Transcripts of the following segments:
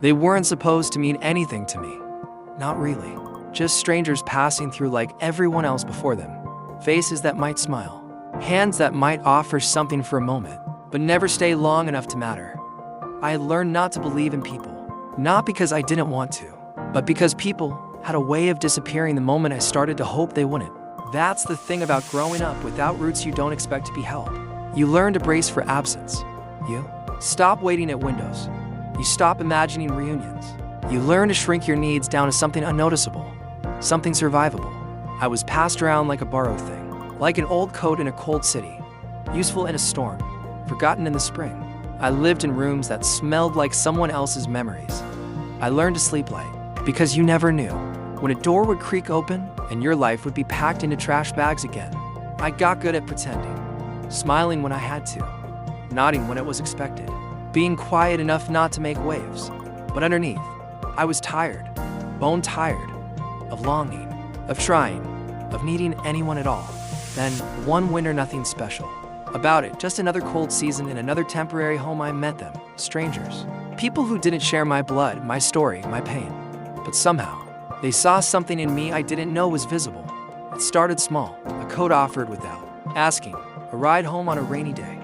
They weren't supposed to mean anything to me. Not really. Just strangers passing through like everyone else before them. Faces that might smile. Hands that might offer something for a moment, but never stay long enough to matter. I had learned not to believe in people. Not because I didn't want to, but because people had a way of disappearing the moment I started to hope they wouldn't. That's the thing about growing up without roots you don't expect to be held. You learn to brace for absence. You stop waiting at windows. You stop imagining reunions. You learn to shrink your needs down to something unnoticeable, something survivable. I was passed around like a borrowed thing, like an old coat in a cold city, useful in a storm, forgotten in the spring. I lived in rooms that smelled like someone else's memories. I learned to sleep light, because you never knew when a door would creak open and your life would be packed into trash bags again. I got good at pretending, smiling when I had to, nodding when it was expected, being quiet enough not to make waves. But underneath, I was tired, bone tired, of longing, of trying, of needing anyone at all. Then, one winter, nothing special about it, just another cold season in another temporary home. I met them, strangers, people who didn't share my blood, my story, my pain. But somehow, they saw something in me I didn't know was visible. It started small, a coat offered without asking, a ride home on a rainy day,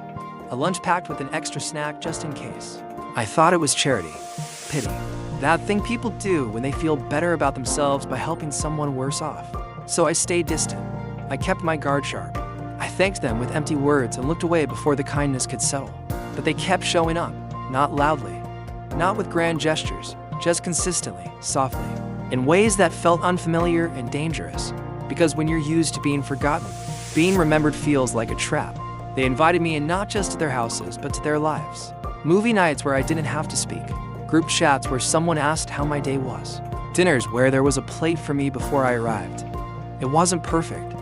a lunch packed with an extra snack just in case. I thought it was charity, pity, that thing people do when they feel better about themselves by helping someone worse off. So I stayed distant. I kept my guard sharp. I thanked them with empty words and looked away before the kindness could settle. But they kept showing up, not loudly, not with grand gestures, just consistently, softly, in ways that felt unfamiliar and dangerous. Because when you're used to being forgotten, being remembered feels like a trap. They invited me in not just to their houses, but to their lives. Movie nights where I didn't have to speak. Group chats where someone asked how my day was. Dinners where there was a plate for me before I arrived. It wasn't perfect.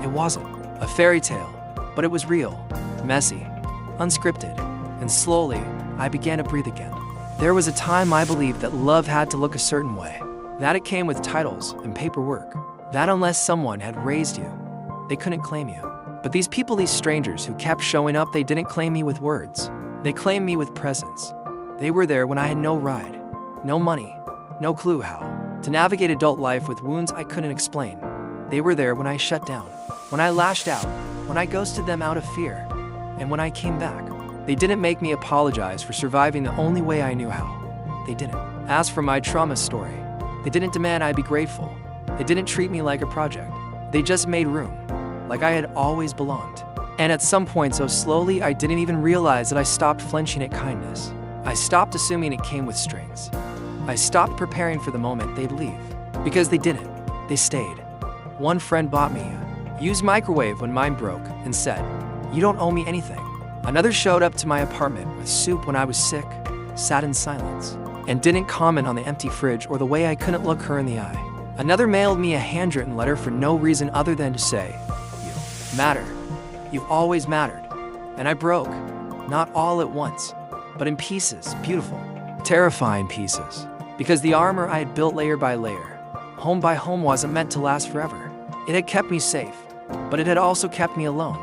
It wasn't a fairy tale, but it was real, messy, unscripted. And slowly, I began to breathe again. There was a time I believed that love had to look a certain way, that it came with titles and paperwork, that unless someone had raised you, they couldn't claim you. But these people, these strangers who kept showing up, they didn't claim me with words. They claimed me with presence. They were there when I had no ride, no money, no clue how to navigate adult life with wounds I couldn't explain. They were there when I shut down, when I lashed out, when I ghosted them out of fear, and when I came back. They didn't make me apologize for surviving the only way I knew how. They didn't ask for my trauma story. They didn't demand I be grateful. They didn't treat me like a project. They just made room, like I had always belonged. And at some point so slowly I didn't even realize that I stopped flinching at kindness. I stopped assuming it came with strings. I stopped preparing for the moment they'd leave. Because they didn't. They stayed. One friend bought me a used microwave when mine broke and said, "You don't owe me anything." Another showed up to my apartment with soup when I was sick, sat in silence, and didn't comment on the empty fridge or the way I couldn't look her in the eye. Another mailed me a handwritten letter for no reason other than to say, "You matter. You've always mattered." And I broke, not all at once, but in pieces, beautiful, terrifying pieces. Because the armor I had built layer by layer, home by home, wasn't meant to last forever. It had kept me safe, but it had also kept me alone.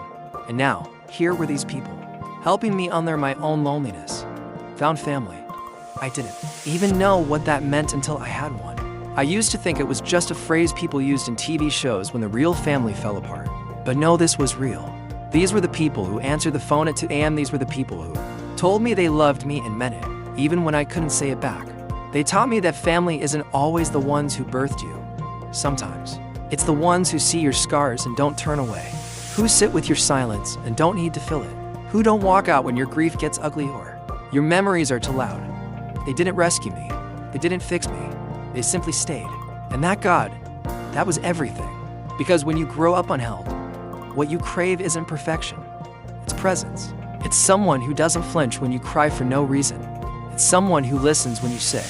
And now, here were these people, helping me under my own loneliness. Found family. I didn't even know what that meant until I had one. I used to think it was just a phrase people used in TV shows when the real family fell apart. But no, this was real. These were the people who answered the phone at 2 a.m. These were the people who told me they loved me and meant it, even when I couldn't say it back. They taught me that family isn't always the ones who birthed you. Sometimes, it's the ones who see your scars and don't turn away, who sit with your silence and don't need to fill it, who don't walk out when your grief gets ugly or your memories are too loud. They didn't rescue me. They didn't fix me. They simply stayed. And that God, that was everything. Because when you grow up unheld, what you crave isn't perfection. It's presence. It's someone who doesn't flinch when you cry for no reason. It's someone who listens when you say,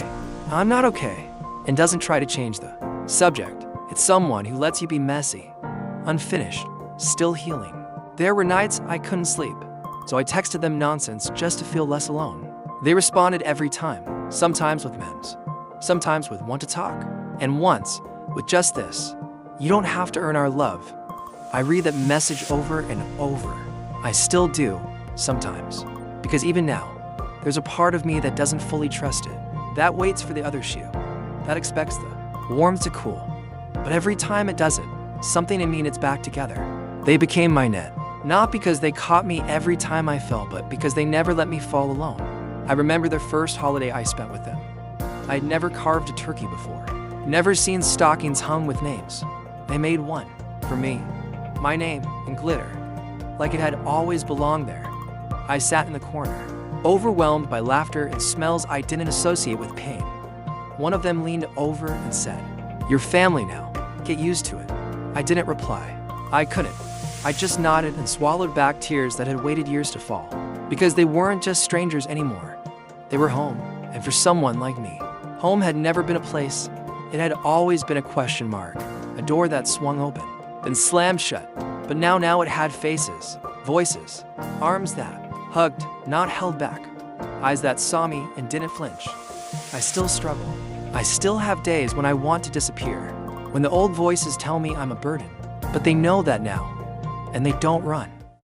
"I'm not okay," and doesn't try to change the subject. It's someone who lets you be messy, unfinished, still healing. There were nights I couldn't sleep, so I texted them nonsense just to feel less alone. They responded every time, sometimes with memes, sometimes with "want to talk," and once with just this: "You don't have to earn our love." I read that message over and over. I still do, sometimes, because even now, there's a part of me that doesn't fully trust it. That waits for the other shoe. That expects the warmth to cool. But every time it does it, something in me knits back together. They became my net. Not because they caught me every time I fell, but because they never let me fall alone. I remember the first holiday I spent with them. I had never carved a turkey before, never seen stockings hung with names. They made one, for me, my name, in glitter, like it had always belonged there. I sat in the corner, overwhelmed by laughter and smells I didn't associate with pain. One of them leaned over and said, "You're family now, get used to it." I didn't reply. I couldn't. I just nodded and swallowed back tears that had waited years to fall. Because they weren't just strangers anymore. They were home, and for someone like me, home had never been a place. It had always been a question mark, a door that swung open, then slammed shut. But now it had faces, voices, arms that hugged, not held back, eyes that saw me and didn't flinch. I still struggle. I still have days when I want to disappear, when the old voices tell me I'm a burden, but they know that now, and they don't run.